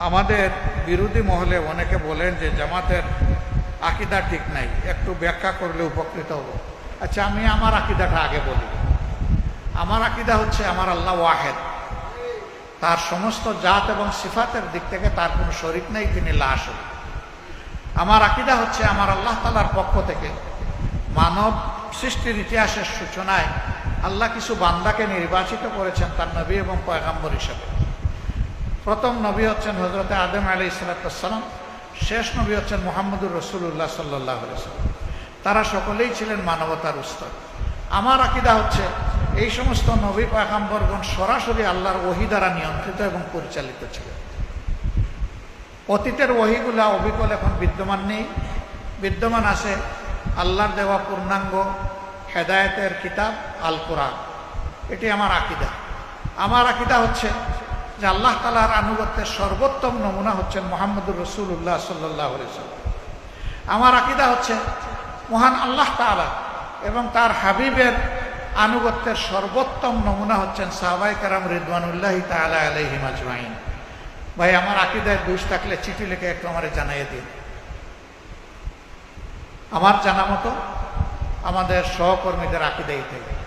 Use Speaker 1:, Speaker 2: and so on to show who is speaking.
Speaker 1: আমাদের বিরোধী মহলে অনেকে বলেন যে জামাতের আকীদা ঠিক নাই, একটু ব্যাখ্যা করলে উপকৃত হব। আচ্ছা, আমি আমার আকীদাটা আগে বলি। আমার আকীদা হচ্ছে আমার আল্লাহ ওয়াহেদ, তার সমস্ত জাত এবং সিফাতের দিক থেকে তার কোনো শরীক নেই, তিনি লা শরীক। আমার আকীদা হচ্ছে আমার আল্লাহ তাআলার পক্ষ থেকে মানব সৃষ্টির ইতিহাসের সূচনায় আল্লাহ কিছু বান্দাকে নির্বাচিত করেছেন তার নবী এবং পয়গম্বর হিসেবে। প্রথম নবী হচ্ছেন হযরত আদম আলাইহিস সালাম, শেষ নবী হচ্ছেন মুহাম্মদুর রাসূলুল্লাহ সাল্লাল্লাহু আলাইহি ওয়াসাল্লাম। তারা সকলেই ছিলেন মানবতার উস্তাদ। আমার আকীদা হচ্ছে এই সমস্ত নবী পয়গম্বরগণ সরাসরি আল্লাহর ওহী দ্বারা নিয়ন্ত্রিত এবং পরিচালিত ছিলেন। অতীতের ওহীগুলা অবিকল এখন বিদ্যমান নেই, বিদ্যমান আছে আল্লাহর দেওয়া পূর্ণাঙ্গ হেদায়েতের কিতাব আল কোরআন। এটি আমার আকীদা। আমার আকীদা হচ্ছে যে আল্লাহ তাআলার আনুগত্যের সর্বোত্তম নমুনা হচ্ছেন মুহাম্মদুর রাসূলুল্লাহ সাল্লাল্লাহু আলাইহি ওয়াসাল্লাম। আমার আকীদা হচ্ছে মহান আল্লাহ তাআলা এবং তার হাবিবের আনুগত্যের সর্বোত্তম নমুনা হচ্ছেন সাহাবায়ে কেরাম রিদওয়ানুল্লাহি তাআলা আলাইহিম আজমাইন। ভাই, আমার আকীদায় দোষ থাকলে চিঠি লিখে একটু আমারে জানিয়ে দিন। আমার জানা মতো আমাদের সহকর্মীদের আকীদাই থাকে।